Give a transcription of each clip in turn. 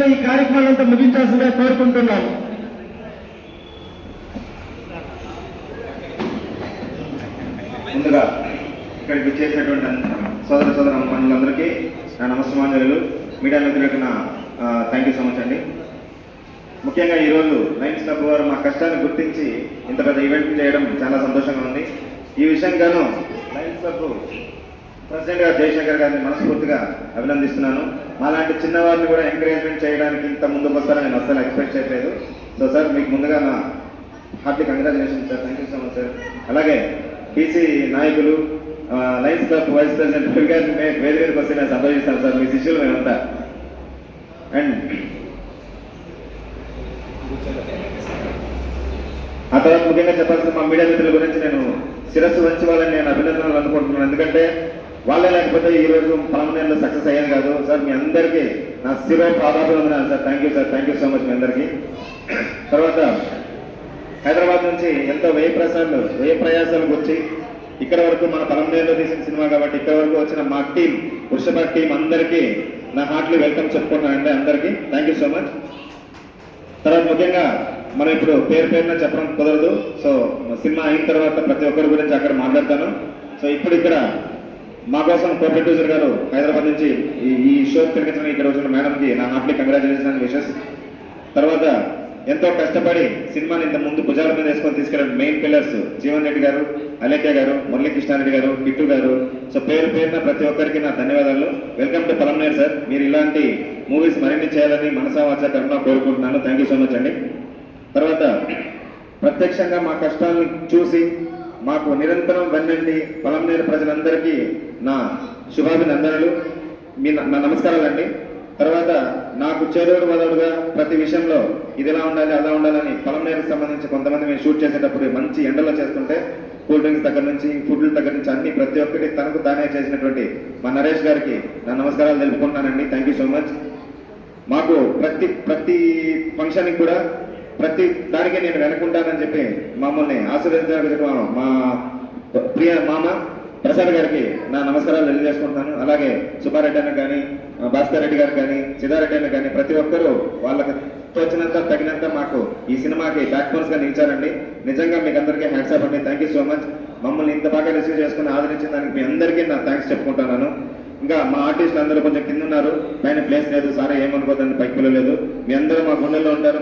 నిమిషాల్లోనే ఈ కార్యక్రమాలంతా ముగించాల్సిందిగా కోరుకుంటున్నాం. ముందుగా ఇక్కడికి వచ్చేసినటువంటి సోదర మనులందరికీ నా నమస్కారాలు. మీడియా మిత్రులకు నా థ్యాంక్ యూ సో మచ్ అండి. ముఖ్యంగా ఈరోజు లయన్స్ క్లబ్ వారు మా కష్టాన్ని గుర్తించి ఇంత పెద్ద ఈవెంట్ చేయడం చాలా సంతోషంగా ఉంది. ఈ విషయంగాను లయన్స్ క్లబ్ ప్రెసిడెంట్ గారు జయశంకర్ గారిని మనస్ఫూర్తిగా అభినందిస్తున్నాను. మాలాంటి చిన్నవారిని కూడా ఎంకరేజ్మెంట్ చేయడానికి ఇంత ముందుకు వస్తారని నేను అస్సలు ఎక్స్పెక్ట్ చేయలేదు. సో సార్, మీకు ముందుగా నా heartly congratulation sir. Thank you so much sir. అలాగే బీసీ నాయకులు, Lions Club vice president Ravi గారిని వేది మీదకి వస్తే నేను సంతోషిస్తాను సార్. మీ శిష్యులు మేమంతా. అండ్ ఆ తర్వాత ముఖ్యంగా చెప్పాల్సిన మా మీడియా మిత్రుల గురించి నేను శిరస్సు వంచి వాళ్ళని నేను అభినందనలు అనుకుంటున్నాను. ఎందుకంటే వాళ్ళే లేకపోతే ఈ రోజు పలమనేరులో సక్సెస్ అయ్యాను కాదు సార్. మీ అందరికీ నా శిరో పాదాభివందనాలు sir. Thank you sir. Thank you so much మీ అందరికీ. తర్వాత హైదరాబాద్ నుంచి ఎంతో వ్యయ ప్రయాసాలకు వచ్చి ఇక్కడ వరకు మన పలమనేరులో తీసిన సినిమా కాబట్టి ఇక్కడ వరకు వచ్చిన మా టీం, వృషభ టీం అందరికీ నా హార్ట్లీ వెల్కమ్ చెప్పుకుంటున్నానండి. అందరికీ థ్యాంక్ యూ సో మచ్. తర్వాత ముఖ్యంగా మనం ఇప్పుడు పేరున చెప్పడం కుదరదు. సో సినిమా అయిన తర్వాత ప్రతి ఒక్కరి గురించి అక్కడ మాట్లాడతాను. సో ఇప్పుడు ఇక్కడ మా కోసం కో ప్రొడ్యూసర్ గారు హైదరాబాద్ నుంచి ఈ షో తిరిగించడానికి ఇక్కడ వచ్చిన మేడంకి నా హార్ట్లీ కంగ్రాచులేషన్ విషెస్. తర్వాత ఎంతో కష్టపడి సినిమాని ఇంత ముందు భుజాల మీద వేసుకొని తీసుకెళ్ళిన మెయిన్ పిల్లర్స్ జీవన్ రెడ్డి గారు, అలేఖ్య గారు, మురళీకృష్ణారెడ్డి గారు, కిట్టు గారు. సో పేరున ప్రతి ఒక్కరికి నా ధన్యవాదాలు. Welcome to Palamaner sir. మీరు ఇలాంటి మూవీస్ మరిన్ని చేయాలని మనసా వాచా కర్మ కోరుకుంటున్నాను. థ్యాంక్ యూ సో మచ్ అండి. తర్వాత ప్రత్యక్షంగా మా కష్టాలను చూసి మాకు నిరంతరం వెన్నండి పలమనేరు ప్రజలందరికీ నా శుభాభినందనలు, నా నమస్కారాలండి. తర్వాత నాకు చేదోడు వదడుగా ప్రతి విషయంలో ఇది ఎలా ఉండాలి అలా ఉండాలని పలమనేరుకు సంబంధించి కొంతమంది మేము షూట్ చేసేటప్పుడు మంచి ఎండలో చేస్తుంటే కూల్ డ్రింక్స్ దగ్గర నుంచి ఫుడ్ల దగ్గర నుంచి అన్ని ప్రతి ఒక్కటి తనకు తానే చేసినటువంటి మా నరేష్ గారికి నా నమస్కారాలు తెలుపుకుంటున్నానండి. Thank you so much. మాకు ప్రతి ఫంక్షన్కి కూడా ప్రతి దానికి నేను వెనుకుంటానని చెప్పి మమ్మల్ని ఆశీర్వదించడానికి మా ప్రియ మామ ప్రసాద్ గారికి నా నమస్కారాలు తెలియజేసుకుంటాను. అలాగే సుబ్బారెడ్డి అన్న కానీ, భాస్కర్ రెడ్డి గారు కానీ, సిద్ధారెడ్డి అన్న కానీ ప్రతి ఒక్కరూ వాళ్ళకి తోచినంత తగినంత మాకు ఈ సినిమాకి బ్యాక్ బోన్స్ గా నిలిచారండి. నిజంగా మీకు అందరికీ హ్యాండ్స్ అప్ అండి. Thank you so much. మమ్మల్ని ఇంత బాగా రిసీవ్ చేసుకుని ఆదరించిన దానికి మీ అందరికీ నా థ్యాంక్స్ చెప్పుకుంటున్నాను. ఇంకా మా ఆర్టిస్టులు అందరూ కొంచెం కింద ఉన్నారు, పైన ప్లేస్ లేదు. సారే ఏమనుకోదండి, పైకి పిల్లలేదు. మీ అందరూ మా గుండెల్లో ఉంటారు.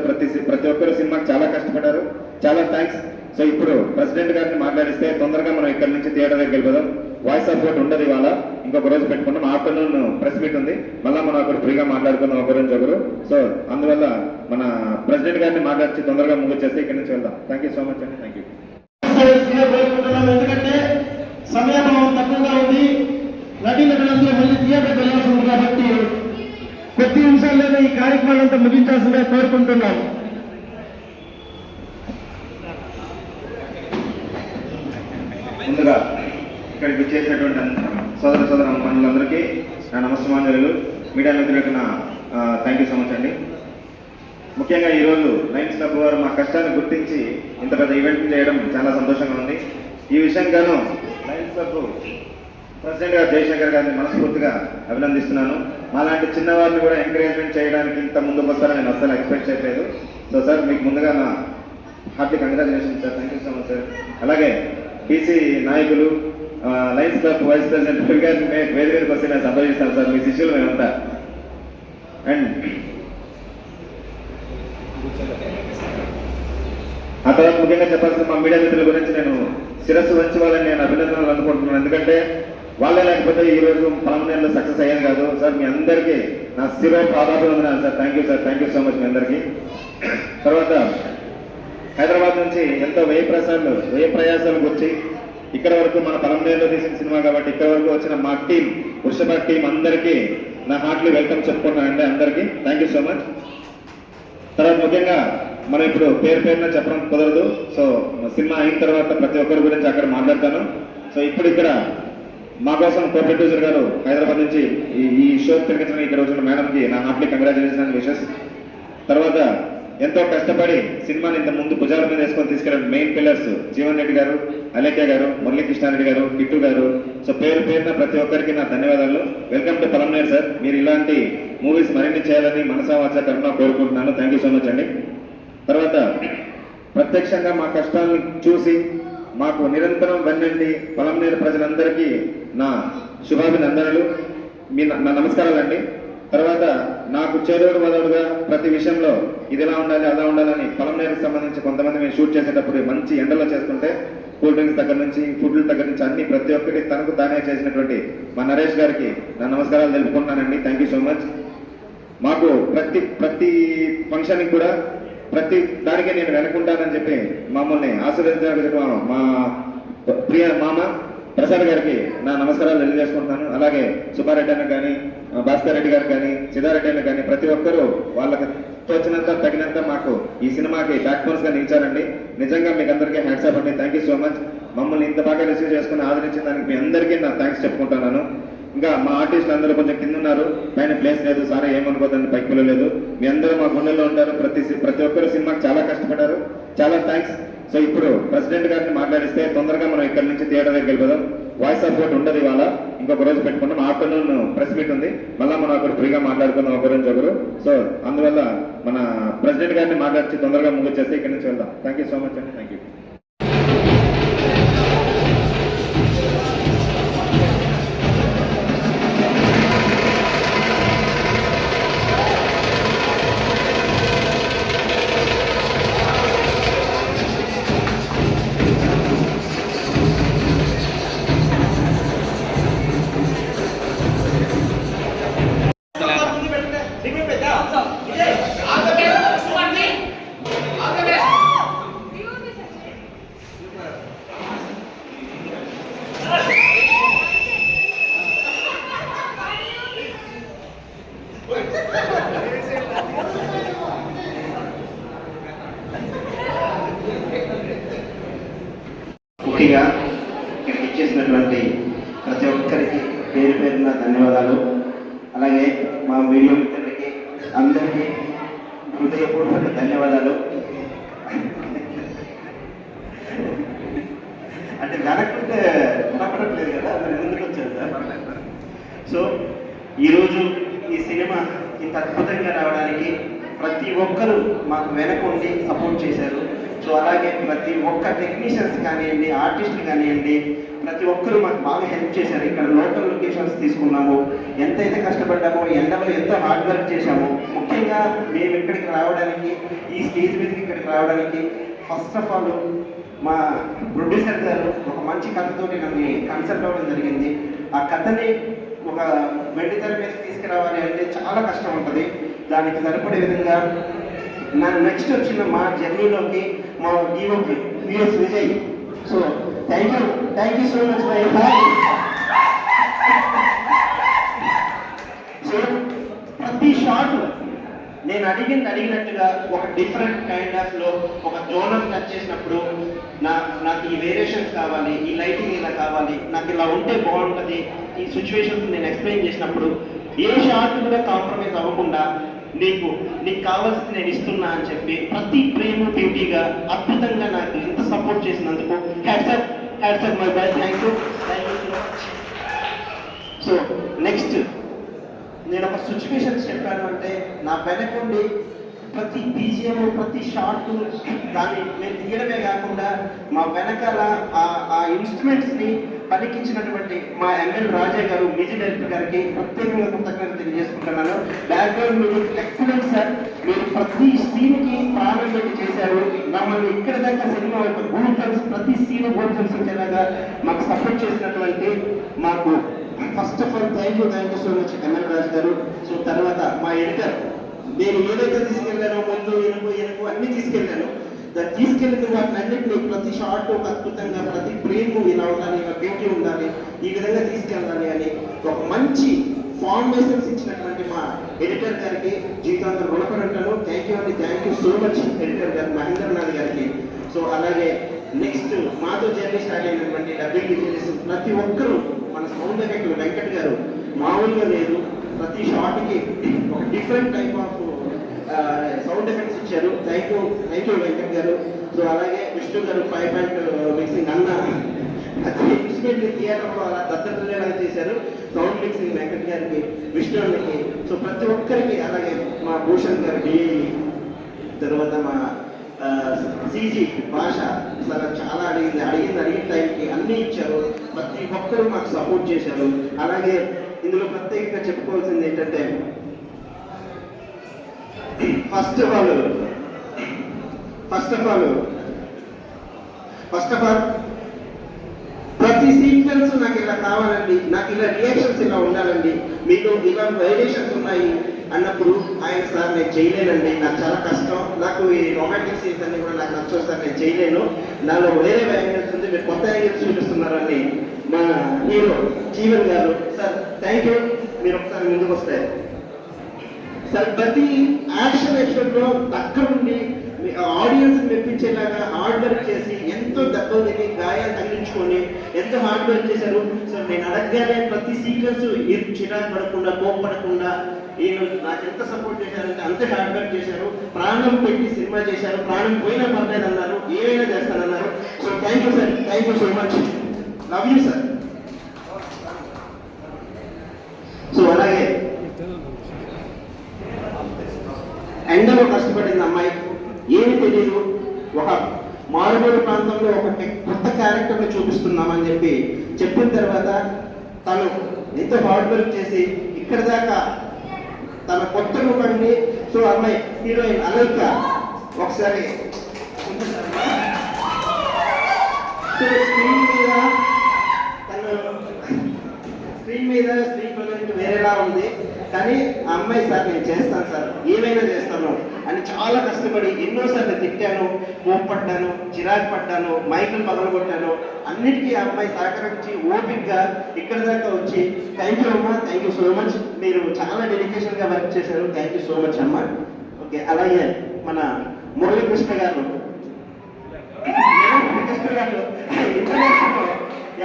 ప్రతి ఒక్కరు సినిమాకి చాలా కష్టపడ్డారు. చాలా థ్యాంక్స్. సో ఇప్పుడు ప్రెసిడెంట్ గారిని మాట్లాడిస్తే తొందరగా మనం ఇక్కడ నుంచి థియేటర్ దగ్గరికి వెళ్ళిపోదాం. వాయిస్ సపోర్ట్ ఉండదు ఇవాళ, ఇంకొక రోజు పెట్టుకుంటాం. ఆఫ్టర్నూన్ ప్రెస్ మీట్ ఉంది, మళ్ళీ మనం అక్కడ ఫ్రీగా మాట్లాడుకుందాం ఒకరి నుంచి ఒకరు. సో అందువల్ల మన ప్రెసిడెంట్ గారిని మాట్లాడి తొందరగా ముగించేస్తే ఇక్కడ నుంచి వెళ్దాం. థ్యాంక్ యూ సో మచ్ అండి. Thank you. ఎందుకంటే సమయాభావం తక్కువగా ఉంది. నటీనటులందరూ మళ్ళీ థియేటర్కి వెళ్ళాల్సి ఉంది కాబట్టి కొద్ది నిమిషాల్లోనే ఈ కార్యక్రమాలంతా ముగించాల్సిందిగా కోరుకుంటున్నాం. ముందుగా ఇక్కడికి వచ్చేసినటువంటి సోదర మనులందరికీ నా నమస్కారాలు. మీడియా మిత్రులకు నా థ్యాంక్ యూ సో మచ్ అండి. ముఖ్యంగా ఈరోజు లయన్స్ క్లబ్ వారు మా కష్టాన్ని గుర్తించి ఇంత పెద్ద ఈవెంట్ చేయడం చాలా సంతోషంగా ఉంది. ఈ విషయంగాను లయన్స్ క్లబ్ ప్రెసిడెంట్ గారు జయశంకర్ గారిని మనస్ఫూర్తిగా అభినందిస్తున్నాను. మాలాంటి చిన్నవారిని కూడా ఎంకరేజ్మెంట్ చేయడానికి ఇంత ముందుకు వస్తారని నేను అస్సలు ఎక్స్పెక్ట్ చేయలేదు. సో సార్, మీకు ముందుగా నా heartly congratulation sir. Thank you so much sir. అలాగే బీసీ నాయకులు, Lions Club vice president Ravi గారిని వేది మీదకి వస్తే నేను సంతోషిస్తాను సార్. మీ శిష్యులు మేమంతా. అండ్ ఆ తర్వాత ముఖ్యంగా చెప్పాల్సిన మా మీడియా మిత్రుల గురించి నేను శిరస్సు వంచి వాళ్ళని నేను అభినందనలు అనుకుంటున్నాను. ఎందుకంటే వాళ్ళే లేకపోతే ఈ రోజు పలమనేరులో సక్సెస్ అయ్యాను కాదు సార్. మీ అందరికీ నా శిరో పాదాభివందనాలు sir. Thank you sir. Thank you so much మీ అందరికీ. తర్వాత హైదరాబాద్ నుంచి ఎంతో వ్యయ ప్రయాసాలకు వచ్చి ఇక్కడ వరకు మన పలమనేరులో తీసిన సినిమా కాబట్టి ఇక్కడ వరకు వచ్చిన మా టీం, వృషభ టీం అందరికీ నా హార్ట్లీ వెల్కమ్ చెప్పుకుంటున్నానండి. అందరికీ థ్యాంక్ యూ సో మచ్. తర్వాత ముఖ్యంగా మనం ఇప్పుడు పేరున చెప్పడం కుదరదు. సో సినిమా అయిన తర్వాత ప్రతి ఒక్కరి గురించి అక్కడ మాట్లాడతాను. సో ఇప్పుడు ఇక్కడ మా కోసం కో ప్రొడ్యూసర్ గారు హైదరాబాద్ నుంచి ఈ షో తిరిగించడానికి ఇక్కడ వచ్చిన మేడంకి నా హార్ట్లీ కంగ్రాచులేషన్ విషెస్. తర్వాత ఎంతో కష్టపడి సినిమాని ఇంత ముందు భుజాల మీద వేసుకొని తీసుకెళ్ళిన మెయిన్ పిల్లర్స్ జీవన్ రెడ్డి గారు, అలేఖ్య గారు, మురళీకృష్ణారెడ్డి గారు, కిట్టు గారు. సో పేరున ప్రతి ఒక్కరికి నా ధన్యవాదాలు. Welcome to Palamaner sir. మీరు ఇలాంటి మూవీస్ మరిన్ని చేయాలని మనసావాచ కరుణ కోరుకుంటున్నాను. థ్యాంక్ యూ సో మచ్ అండి. తర్వాత ప్రత్యక్షంగా మా కష్టాలను చూసి మాకు నిరంతరం వెన్నండి పొలంనేరు ప్రజలందరికీ నా శుభాభినందనలు, నా నమస్కారాలండి. తర్వాత నాకు చేదోడు వదోడుగా ప్రతి విషయంలో ఇది ఎలా ఉండాలి అలా ఉండాలని పొలంనేరుకు సంబంధించి కొంతమంది మేము షూట్ చేసేటప్పుడు మంచి ఎండలో చేస్తుంటే కూల్ డ్రింక్స్ దగ్గర నుంచి ఫుడ్ల దగ్గర నుంచి అన్ని ప్రతి ఒక్కటి తనకు తానే చేసినటువంటి మా నరేష్ గారికి నా నమస్కారాలు తెలుపుకుంటున్నానండి. Thank you so much. మాకు ప్రతి ఫంక్షన్కి కూడా ప్రతి దానికి నేను వెనుకుంటానని చెప్పి మమ్మల్ని ఆశీర్వదించిన మా ప్రియ మామ ప్రసాద్ గారికి నా నమస్కారాలు తెలియజేసుకుంటున్నాను. అలాగే సుబ్బారెడ్డి అన్న కానీ, భాస్కర్ రెడ్డి గారు కానీ, సిద్ధారెడ్డి అన్న కానీ ప్రతి ఒక్కరూ వాళ్ళకి తోచినంత తగినంత మాకు ఈ సినిమాకి బ్యాక్ బోన్స్ గా నిలిచారండి. నిజంగా మీకు అందరికీ హ్యాట్స్ ఆఫ్ అండి. Thank you so much. మమ్మల్ని ఇంత బాగా రిసీవ్ చేసుకుని ఆదరించిన దానికి మీ అందరికీ నా థ్యాంక్స్ చెప్పుకుంటున్నాను. ఇంకా మా ఆర్టిస్టులు అందరూ కొంచెం కింద ఉన్నారు, పైన ప్లేస్ లేదు, సార్ ఏమనుకోదండి పైకి వెళ్ళలేదు. మీ అందరూ మా గుండెల్లో ఉంటారు. ప్రతి ఒక్కరు సినిమాకి చాలా కష్టపడ్డారు. చాలా థ్యాంక్స్. సో ఇప్పుడు ప్రెసిడెంట్ గారిని మాట్లాడిస్తే తొందరగా మనం ఇక్కడ నుంచి థియేటర్ దగ్గరికి వెళ్ళిపోదాం. వాయిస్ సపోర్ట్ ఉండదు ఇవాళ, ఇంకొక రోజు పెట్టుకున్నాం. ఆఫ్టర్నూన్ ప్రెస్ మీట్ ఉంది, మళ్ళీ మనం అక్కడ ఫ్రీగా మాట్లాడుకుందాం ఒకరి ఒకరు. సో అందువల్ల మన ప్రెసిడెంట్ గారిని మాట్లాడి తొందరగా ముగించేస్తే ఇక్కడ నుంచి వెళ్దాం. థ్యాంక్ యూ సో మచ్ అండి. Thank you. ముఖ్యంగా ఇక్కడికి ఇచ్చేసినటువంటి ప్రతి ఒక్కరికి పేరు పేరున ధన్యవాదాలు. అలాగే మా మీడియా మిత్రులకి అందరికీ హృదయపూర్వక ధన్యవాదాలు. అంటే వెనక్కుంటే కనపడట్లేదు కదా, అది ముందుకు వచ్చారు సార్. సో ఈరోజు ఈ సినిమా ఇంత అద్భుతంగా రావడానికి ప్రతి ఒక్కరూ మాకు వెనకుండి సపోర్ట్ చేశారు. సో అలాగే ప్రతి ఒక్క టెక్నీషియన్స్ కానివ్వండి, ఆర్టిస్టులు కానివ్వండి, ప్రతి ఒక్కరూ మాకు బాగా హెల్ప్ చేశారు. ఇక్కడ లోకల్ లొకేషన్స్ తీసుకున్నాము, ఎంతైతే కష్టపడ్డామో, ఎండలో ఎంతో హార్డ్ వర్క్ చేశాము. ముఖ్యంగా మేము ఇక్కడికి రావడానికి, ఈ స్టేజ్ మీదకి ఇక్కడికి రావడానికి ఫస్ట్ ఆఫ్ ఆల్ మా ప్రొడ్యూసర్ గారు ఒక మంచి కథతోటి నన్ను కన్సల్ట్ అవ్వడం జరిగింది. ఆ కథని ఒక వెండితెర మీద తీసుకురావాలి అంటే చాలా కష్టం ఉంటుంది. దానికి సరిపడే విధంగా నా నెక్స్ట్ వచ్చిన మా జర్నీలోకి మా DOP VS Vijay. So thank you so much my boy. So ప్రతి షాట్ నేను అడిగినట్టుగా ఒక డిఫరెంట్ కైండ్ ఆఫ్ లో ఒక జోనర్ టచ్ చేసినప్పుడు నాకు ఈ వేరియేషన్స్ కావాలి, ఈ లైటింగ్ ఇలా కావాలి, నాకు ఇలా ఉంటే బాగుంటుంది, ఈ సిచ్యువేషన్స్ నేను ఎక్స్ప్లెయిన్ చేసినప్పుడు ఏ షాట్ కూడా కాంప్రమైజ్ అవ్వకుండా నీకు కావాల్సింది నేను ఇస్తున్నా అని చెప్పి ప్రతి ప్రేమ బ్యూటీగా అద్భుతంగా నాకు ఇంత సపోర్ట్ చేసినందుకు hats my boy. Thank you so much. So next నేను ఒక సిచ్యువేషన్స్ చెప్పాను అంటే నా వెనకుండి ప్రతి బీజిఎం ప్రతి షాట్ దాన్ని నేను తీయడమే కాకుండా మా వెనకాల ఆ ఇన్స్ట్రుమెంట్స్ని పలికించినటువంటి మా ఎంఎల్ రాజా గారు, మ్యూజిక్ డైరెక్టర్ గారికి ప్రత్యేకంగా కృతజ్ఞతలు తెలియజేసుకుంటున్నాను. Background music excellent sir. మీరు ప్రతి సీన్కి ప్రాణం పెట్టి చేశారు. మమ్మల్ని ఇక్కడ దాకా సినిమా యొక్క గూగుల్స్ ప్రతి సీన్ గూగుల్స్ వచ్చేలాగా మాకు సపోర్ట్ చేసినటువంటి మాకు first of all thank you so much ML Raju గారు. సో తర్వాత మా ఎడిటర్, నేను ఏదైతే తీసుకెళ్ళానో ముందు ఎనుపు అన్ని తీసుకెళ్ళాను. దాన్ని తీసుకెళ్ళిన వాటిని అన్నింటినీ ప్రతి షార్ట్ ఒక అద్భుతంగా, ప్రతి ఫ్రేమ్ ఇలా ఉండాలి, ఇలా బ్యూటీ ఉండాలి, ఈ విధంగా తీసుకెళ్ళాలి అని ఒక మంచి ఫార్మేషన్స్ ఇచ్చినటువంటి మా ఎడిటర్ గారికి జీవితాంతం రుణపడి ఉంటాను. Thank you so much editor గారు మహేంద్రనాథ్ గారికి. సో అలాగే నెక్స్ట్ మాతో జర్నీ స్టార్ట్ అయినటువంటి డబ్బింగ్ ఇంజనీర్స్ ప్రతి ఒక్కరూ, మన సౌండ్ ఎఫెక్ట్ వెంకట్ గారు మామూలుగా లేదు. ప్రతి షాట్కి ఒక different type of sound effects ఇచ్చారు. థ్యాంక్ యూ వెంకట్ గారు. సో అలాగే విష్ణు గారు 5 పాయింట్ మిక్సింగ్ అన్న అల్టిమేట్లీ థియేటర్లో అలా దత్తపిల్లేలా చేశారు. సౌండ్ మిక్సింగ్ వెంకట్ గారికి, విష్ణుకి, సో ప్రతి ఒక్కరికి, అలాగే మా భూషణ్ గారికి, తర్వాత మా సీజీ భాష అసలు చాలా అడిగిన టైంకి అన్నీ ఇచ్చారు. ప్రతి ఒక్కరు మాకు సపోర్ట్ చేశారు. అలాగే ఇందులో ప్రత్యేకంగా చెప్పుకోవాల్సింది ఏంటంటే ఫస్ట్ ఆఫ్ ఆల్ ప్రతి సీక్వెన్స్ నాకు ఇలా కావాలండి, నాకు ఇలా రియాక్షన్స్ ఇలా ఉండాలండి, మీకు ఇలా వేరియేషన్స్ ఉన్నాయి అన్నప్పుడు ఆయన సార్ నేను చేయలేనండి, నాకు చాలా కష్టం, నాకు ఈ రొమాంటిక్ సీన్స్ అన్ని కూడా నాకు నచ్చవు సార్, నేను చేయలేను, నాలో వేరే యాంగిల్స్ ఉంది, మీరు కొత్త యాంగిల్స్ చూపిస్తున్నారని మా హీరో జీవన్ గారు, సార్ థ్యాంక్ యూ, మీరు ఒకసారి ముందుకు వస్తారు సార్. ప్రతి యాక్షన్ ఎపిసోడ్లో దగ్గరుండి ఆడియన్స్ మెప్పించేలాగా హార్డ్ వర్క్ చేసి ఎంతో దెబ్బలు తిని గాయాలు తగిలించుకొని ఎంతో హార్డ్ వర్క్ చేశారు సార్. నేను అడగగానే ప్రతి సీక్వెన్స్ చిరాకు పడకుండా, కోపపడకుండా ఈయన నాకు ఎంత సపోర్ట్ చేశారంటే అంతే హార్డ్ వర్క్ చేశారు. ప్రాణం పెట్టి సినిమా చేశారు, ప్రాణం పోయినా పర్లేదు అన్నారు, ఏమైనా చేస్తానన్నారు. So thank you sir, thank you so much, love you sir. So అలాగే ఎండలో కష్టపడింది అమ్మాయి, ఏమి తెలియదు, ఒక మారుమూల ప్రాంతంలో ఒక కొత్త క్యారెక్టర్ని చూపిస్తున్నామని చెప్పిన తర్వాత తను ఎంతో హార్డ్ వర్క్ చేసి ఇక్కడ దాకా తన కొత్త రూపాన్ని, సో అమ్మాయి హీరోయిన్ అలైక ఒకసారి స్క్రీన్ మీద స్క్రీన్ ప్రజెంట్ వేరేలా ఉంది, కానీ ఆ అమ్మాయి సార్ నేను చేస్తాను సార్, ఏమైనా చేస్తాను అని చాలా కష్టపడి ఎన్నోసార్లు తిట్టాను, కోప్పడ్డాను, చిరాకు పడ్డాను, మైకులు పగలగొట్టాను, అన్నిటికీ ఆ అమ్మాయి సహకరించి ఓపిక్గా ఇక్కడ దాకా వచ్చి థ్యాంక్ యూ అమ్మా, థ్యాంక్ యూ సో మచ్, మీరు చాలా డెడికేషన్గా వర్క్ చేశారు, థ్యాంక్ యూ సో మచ్ అమ్మా. ఓకే, అలాగే మన మురళీకృష్ణ గారు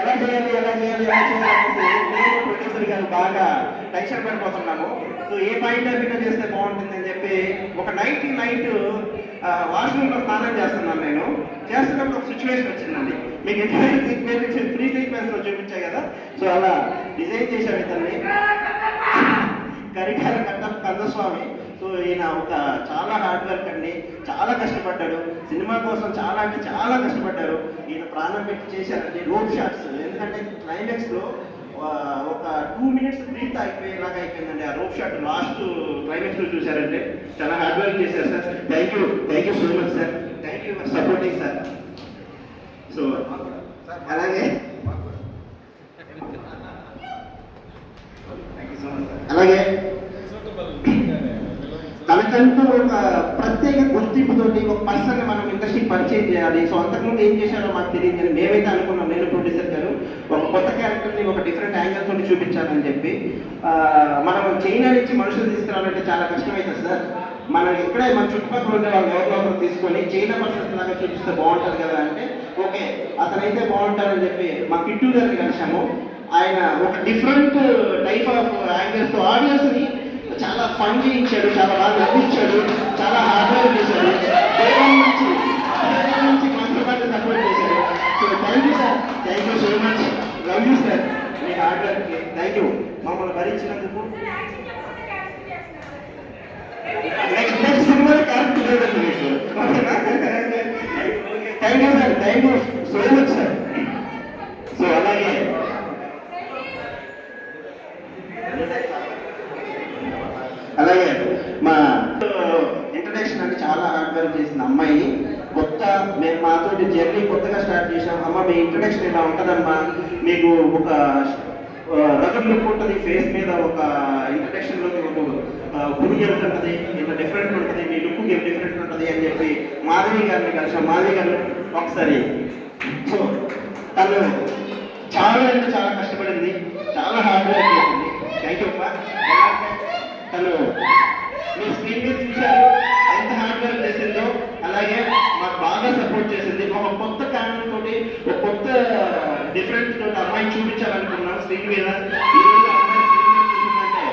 ఎలా చేయాలి ప్రొడ్యూసర్ గారు బాగా టెన్షన్ పడిపోతున్నాము. సో ఏ పాయింట్ ఆఫ్ చేస్తే బాగుంటుంది అని చెప్పి ఒక నైట్ వాష్రూమ్లో స్నానం చేస్తున్నాను. నేను చేస్తున్నప్పుడు ఒక సిచ్యువేషన్ వచ్చిందండి, మీకు ఎంటైర్ ఫ్రీ సీక్వెన్స్లో చూపించాయి కదా, సో అలా డిజైన్ చేశాను ఇతన్ని, కరికాల కందస్వామి. సో ఈయన ఒక చాలా హార్డ్ వర్క్ అండి, చాలా కష్టపడ్డాడు సినిమా కోసం, చాలా అంటే చాలా కష్టపడ్డారు. ఈయన ప్రాణం పెట్టి చేశారండి రోడ్ షాట్స్, ఎందుకంటే క్లైమాక్స్లో ఒక 2 minutes బ్రీత్ అయిపోయేలాగా అయిపోయిందండి ఆ రోడ్ షాట్ లాస్ట్ క్లైమాక్స్లో చూశారంటే. చాలా హార్డ్ వర్క్ చేశారు sir, thank you so much sir, thank you for supporting sir. So అలాగే తనకంటూ ఒక ప్రత్యేక గుర్తింపుతోటి ఒక పర్సన్ మనం ఇండస్ట్రీకి పరిచయం చేయాలి. సో అంతకుముందు ఏం చేశారో మాకు తెలియదు, కానీ మేమైతే అనుకున్నాం, నేను ప్రొడ్యూసర్ గారు ఒక కొత్త క్యారెక్టర్ని ఒక డిఫరెంట్ యాంగిల్ తోటి చూపించాలని చెప్పి. మనం చైనా నుంచి మనుషులు తీసుకురావాలంటే చాలా కష్టమవుతుంది సార్. మనం ఇక్కడే మన చుట్టుపక్కల ఉండే వాళ్ళు ఎవరినొకరు తీసుకొని చైనా పర్సన్స్ లాగా చూపిస్తే బాగుంటుంది కదా అంటే, ఓకే అతనైతే బాగుంటారని చెప్పి మా కిట్టు గారిని కలిసాము. ఆయన ఒక డిఫరెంట్ టైప్ ఆఫ్ యాంగిల్స్తో ఆడియన్స్ని చాలా ఫన్ చేయించాడు, చాలా బాగా నవ్వించాడు, చాలా హార్డ్ వర్క్ చేశాడు, నుంచి మాత్రమే సపోర్ట్ చేశాడు. So thank you sir, thank you so much, love you sir, me hard వర్క్కి థ్యాంక్ యూ, మమ్మల్ని భరించినందుకు. నెక్స్ట్ సినిమా కరెక్ట్ లేదండి మీకు, thank you sir, thank you so much sir. So అలాగే మా ఇంట్రడక్షన్ అంటే చాలా హార్డ్ వర్క్ చేసిన అమ్మాయి, కొత్త మేము మాతోటి జర్నీ కొత్తగా స్టార్ట్ చేసాం. అమ్మ మీ ఇంట్రడక్షన్ ఇలా ఉంటుందమ్మా, మీకు ఒక రగర్ లుక్ ఉంటుంది, ఫేస్ మీద ఒక ఇంట్రడక్షన్లోకి ఒక గుడి ఉంటుంది, ఇంత డిఫరెంట్ ఉంటుంది, మీ లుక్ డిఫరెంట్ ఉంటుంది అని చెప్పి మాధవి గారిని కలిసాం. మాధవి గారు ఒకసారి, సో తను చాలా అంటే చాలా కష్టపడింది, చాలా హార్డ్ వర్క్ చేసింది. థ్యాంక్ యూ అమ్మా. తను మీ స్క్రీన్ మీద చూశారు ఎంత హార్డ్ వర్క్ చేసిందో, అలాగే మాకు బాగా సపోర్ట్ చేసింది. ఒక కొత్త కారణం తోటి, ఒక కొత్త డిఫరెంట్ తోటి అమ్మాయిని చూపించాలనుకున్నాం స్క్రీన్ మీద. ఈరోజు అమ్మాయి స్క్రీన్ మీద చూసిందంటే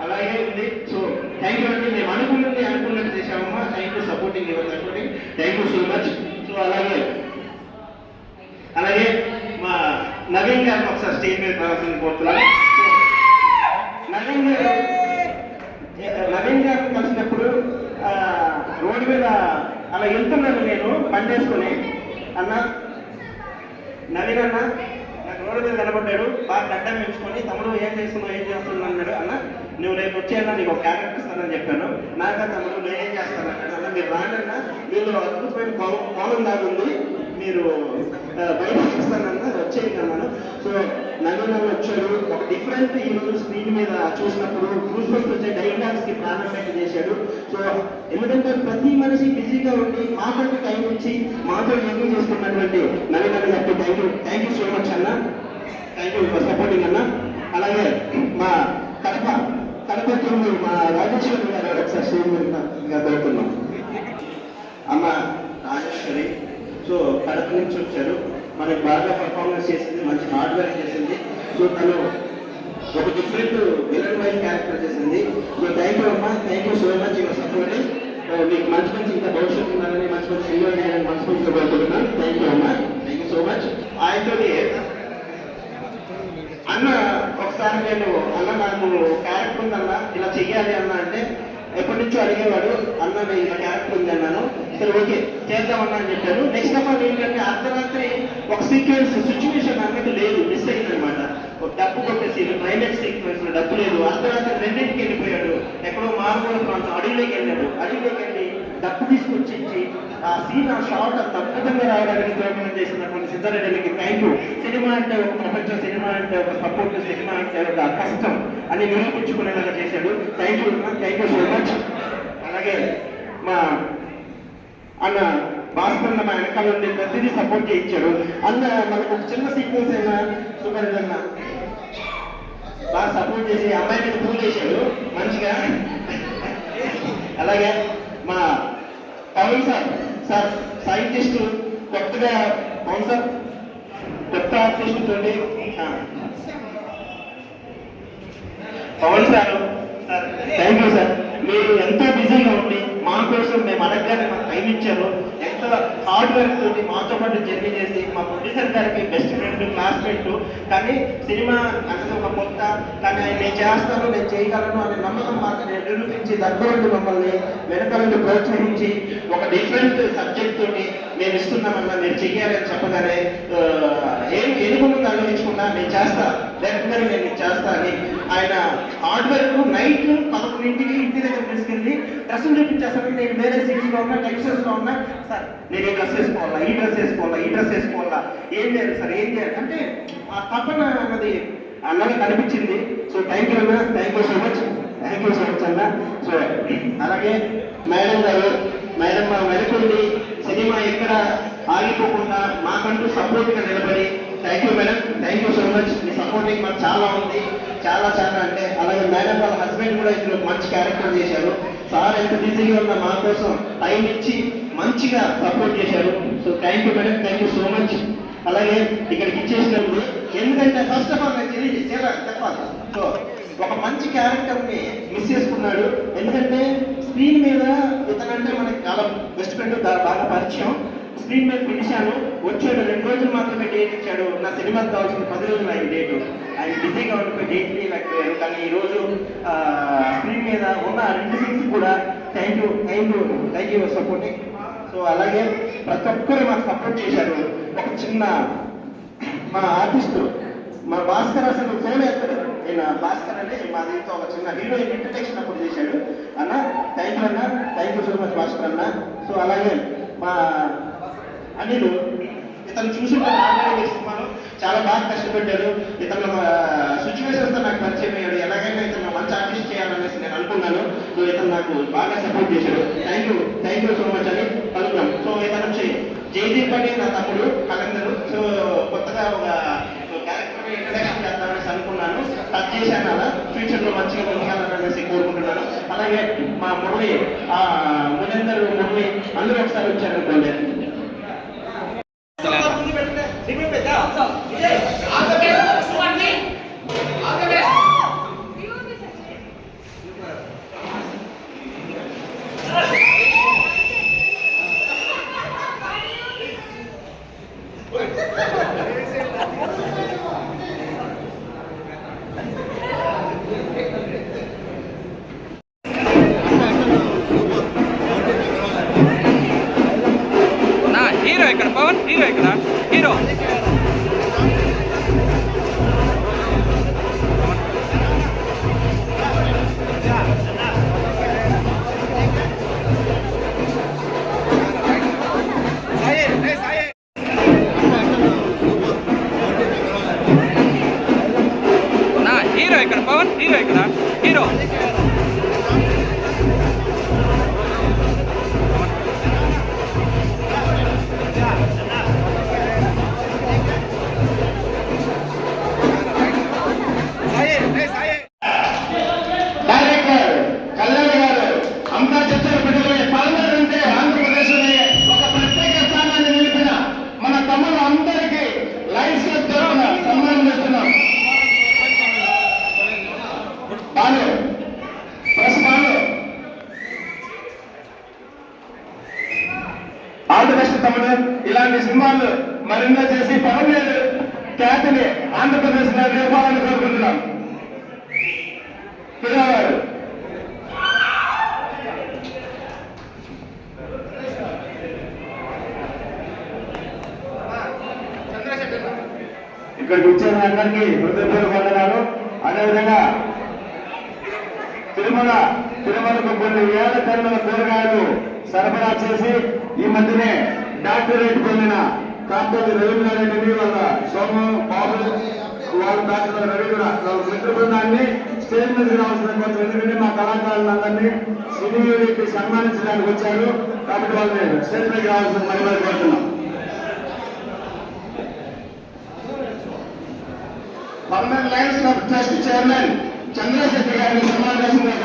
అలాగే ఉంది. సో థ్యాంక్ యూ అండి, మేము అనుకున్నట్టు చేశామమ్మా. Thank you supporting, your supporting, thank you so much. So అలాగే మా నవీన్ గారిని ఒకసారి స్టేజ్ మీద రావాల్సింది కోరుతున్నాను. నవీన్ గారిని కలిసినప్పుడు రోడ్డు మీద అలా వెళ్తున్నాను నేను బండి వేసుకొని, అన్న నవీన్ అన్న నాకు రోడ్డు మీద కనబడ్డాడు, బాగా గడ్డం పెంచుకొని, తమ్ముడు ఏం చేస్తున్నావు అన్నాడు. అన్న నువ్వు రేపు వచ్చేయన్నా నీకు ఒక క్యారెక్టర్ ఇస్తానని చెప్పాను. నాకా తమ్ముడు నేనేం చేస్తాను అన్న, మీరు రాండన్నా, వీళ్ళు అద్భుతమైన కోణం దాగుంది, మీరు బయటకు ఇస్తానన్నా వచ్చేయండి అన్నాను. సో నవీన్ వచ్చాడు, ఒక డిఫరెంట్ ఈరోజు స్క్రీన్ మీద చూసినప్పుడు గూస్బంప్స్ వచ్చే డైలాగ్స్ కి ప్రాణం పెట్టి చేశాడు. సో ఎందుకంటే ప్రతి మనిషి బిజీగా ఉండి మాకంటూ టైం ఇచ్చి మాతో ఎంజాయ్ చేసుకున్నటువంటి నవీన్ గారికి థ్యాంక్ యూ సో మచ్ అన్న, థ్యాంక్ యూ ఫర్ సపోర్టింగ్ అన్న. అలాగే మా కడప టీం మా రాజేశ్వరి గారు ఒకసారి స్టేజ్ మీద దొరుకుతున్నాం. అమ్మ రాజేశ్వరి సో కడప నుంచి వచ్చారు, మనకి బాగా పర్ఫార్మెన్స్ చేసింది, మంచి హార్డ్ వర్క్ చేసింది. సో తను ఒక డిఫరెంట్ విలన్ వైజ్ క్యారెక్టర్ చేసింది. సో థ్యాంక్ యూ అమ్మా, thank you so much your support. మీకు మంచి ఇంకా భవిష్యత్తు ఉండాలని, మంచి సినిమా చేయాలని మనస్ఫూర్తిగా కోరుకుంటున్నాను. థ్యాంక్ యూ అమ్మా, థ్యాంక్ యూ సో మచ్. ఆయనతోటి అన్న ఒకసారి నేను అన్న నాకు క్యారెక్టర్ ఉందన్నా ఇలా చెయ్యాలి అన్న అంటే ఎప్పటి నుంచో అడిగేవాడు, అన్న నేను ఇలా క్యారెక్టర్ ఉంది అన్నాను. సరే ఓకే చేద్దామన్నా అని చెప్పాను. నెక్స్ట్ ఆఫ్ ఆల్ ఏంటంటే అర్ధరాత్రి ఒక సీక్వెన్స్ సిచ్యువేషన్ అన్నట్టు లేదు, మిస్ అయింది అనమాట. డబ్బు కొట్టేసి క్లైమాక్స్ సీక్వెన్స్ లో డబ్బు లేదు, అర్ధరాత్రి 2ంటికి వెళ్ళిపోయాడు, ఎక్కడో మారుమూల ప్రాంతం అడవిలోకి వెళ్ళాడు. అడవిలోకి వెళ్ళి డబ్బు తీసుకొచ్చి ఆ సీన్ ఆ షార్ట్ అంత అద్భుతంగా రాయడానికి ప్రయత్నం చేసినటువంటి సిద్ధారెడ్డికి థ్యాంక్ యూ. సినిమా అంటే ఒక ప్రపంచం, సినిమా అంటే ఒక సపోర్ట్, సినిమా అంటే ఒక కష్టం అని నిరూపించుకునేలాగా చేశాడు. Thank you so much. అలాగే మా అన్న భాస్కర్ మా వెనకాల ఉండి ప్రతిదీ సపోర్ట్ చేయించాడు. అన్న మనకు ఒక చిన్న సీక్వెన్స్ అయినా సూపర్ అన్న బాగా సపోర్ట్ చేసి అమ్మాయి మీద పూజ చేశాడు మంచిగా. అలాగే మా పవన్ సార్ సైంటిస్ట్ కొత్తగా, అవును సార్ కొత్త ఆర్టిస్ట్ తోటి Pavan sir thank you sir. మీరు ఎంతో బిజీగా ఉండి మా కోసం మేము అడగగానే మాకు టైం ఇచ్చారు. ఎంతో హార్డ్ వర్క్ తోటి మాతో పాటు జర్నీ చేసి మా ప్రొడ్యూసర్ గారికి బెస్ట్ ఫ్రెండ్, క్లాస్మేట్, కానీ సినిమా అంటే ఒక కొత్త, కానీ నేను చేస్తాను, నేను చేయగలను అనే నమ్మకం మాకు నేను నిరూపించి దగ్గరుండి మమ్మల్ని వెనకాలండి ప్రోత్సహించి ఒక డిఫరెంట్ సబ్జెక్ట్ తోటి మేము ఇస్తున్నామన్నా మీరు చెయ్యాలి అని చెప్పగానే ఎనుగుందు ఆలోచించకుండా నేను చేస్తా, డైరెక్ట్గా నేను చేస్తా అని ఆయన హార్డ్ వర్క్ నైట్ 11ంటికి ఇంటి దగ్గర తీసుకెళ్ళి డ్రెస్సులు చూపించేస్తాను. నేను వేరే సీట్స్లో ఉన్నా, టెక్స్టైల్స్లో ఉన్నా, సార్ నేను ఈ డ్రెస్ వేసుకోవాలా, ఈ డ్రెస్ వేసుకోవాలా, ఏం చేయాలి సార్, ఏం చేయాలి అంటే ఆ తపన అన్నది అన్నగా కనిపించింది. సో థ్యాంక్ యూ అన్న, థ్యాంక్ యూ సో మచ్ అన్న. సో అలాగే మేడం గారు, మేడం మా వెనుకుండి సినిమా ఎక్కడ ఆగిపోకుండా మాకంటూ సపోర్ట్గా నిలబడి, thank you madam, thank you so much. Me supporting మాకు చాలా ఉంది, చాలా అంటే. అలాగే మేడం వాళ్ళ హస్బెండ్ కూడా ఇందులో మంచి క్యారెక్టర్ చేశారు. సార్ ఎంత బిజీగా ఉన్నా మా కోసం టైం ఇచ్చి మంచిగా సపోర్ట్ చేశారు. So thank you madam, thank you so much. అలాగే ఇక్కడికి ఇచ్చేసినప్పుడు ఎందుకంటే ఫస్ట్ ఆఫ్ ఆల్ నేను చెప్పాలి, సో ఒక మంచి క్యారెక్టర్ని మిస్ చేసుకున్నాడు. ఎందుకంటే స్క్రీన్ మీద ఇతనంటే మనకి చాలా బెస్ట్ ఫ్రెండ్, బాగా పరిచయం. స్క్రీన్ మీద పిలిచాను, వచ్చాడు, 2 రోజులు మాత్రమే డేట్ ఇచ్చాడు. నా సినిమాకి కావాల్సిన 10 రోజులు ఆయన డేటు, ఆయన బిజీగా ఉండిపోయి డేట్ లేకపోయారు. కానీ ఈరోజు స్క్రీన్ మీద ఉన్న 2 సీన్స్ కూడా థ్యాంక్ యూ సపోర్టింగ్. సో అలాగే ప్రతి ఒక్కరు మాకు సపోర్ట్ చేశారు. ఒక చిన్న మా ఆర్టిస్టు మా భాస్కర్ అసలు ఫోన్ ఎత్తాడు. నేను భాస్కర్ అంటే మా దీంతో ఒక చిన్న హీరోయిన్ ఇంట్రడక్షన్ అప్పుడు చేశాడు. అన్న థ్యాంక్ యూ అన్న, thank you so much Bhaskar అన్న. సో అలాగే మా అనిలు, ఇతను చూసుకుంటే సినిమాలో చాలా బాగా కష్టపడ్డాడు. ఇతను సిచ్యువేషన్స్తో నాకు పరిచయం అయ్యాడు. ఎలాగైనా ఇతను మంచి ఆర్టిస్ట్ చేయాలనేసి నేను అనుకున్నాను. సో ఇతను నాకు బాగా సపోర్ట్ చేశాడు. థ్యాంక్ యూ సో మచ్ అని కలుగుతాం. సో ఇతను జయదీప్ అని నా తమ్ముడు కలందరు. సో కొత్తగా ఒక క్యారెక్టర్ ఇంట్రడక్షన్ చేద్దామనేసి అనుకున్నాను, టచ్ చేశాను. అలా ఫ్యూచర్లో మంచిగా ముందుకెళ్ళాలనేసి కోరుకుంటున్నాను. అలాగే మా మురళి, మురళి అందరూ ఒకసారి వచ్చారనుకోండి. హీరో నా హీరో ఇక్కడ పవన్ హీరో ఇక్కడ హీరో డైరెక్టర్ కళ్యాణ్ గారు అంతా చర్చల బిడ్డలే పాల్గొనంటే ఆంధ్రప్రదేశ్లోనే ఒక ప్రత్యేక స్థానాన్ని నిలిపిన మన తమ్ముడు అందరికీ లైన్స్ క్లబ్ తరఫున సన్మానం చేస్తున్నాం. Balu press Balu all the best తమ్ముడు. ఇలాంటి సినిమాలు మరెన్నో చేసి పవన్ ఖ్యాతిని ఆంధ్రప్రదేశ్ నిలపాలని కోరుకుంటున్నాం. హీరో గారు ఇక్కడికి వచ్చేసిన అందరికీ హృదయపూర్వక వందనాలు. అదేవిధంగా తిరుమలకు కొన్ని వేల టన్నుల కూరగాయలు సరఫరా చేసి ఈ మధ్యనే డాక్టరేట్ పొందిన కాంపల్లి రవీంద్రారెడ్డిని వాళ్ళ సోము బాబు వాళ్ళ డాక్టర్ రవి కూడా వాళ్ళ మిత్ర బృందాన్ని స్టేజ్ మీదకి రావాల్సిన కొంచెం, ఎందుకంటే మా కళాకారులందరినీ సినీ యూనిట్ సన్మానించడానికి వచ్చారు కాబట్టి వాళ్ళని స్టేజ్ మీదకి రావాల్సిన మరి కోరుతున్నాం. Permanent Lions Club trust chairman Chandrasekhar గారిని సన్మానించాల్సిందిగా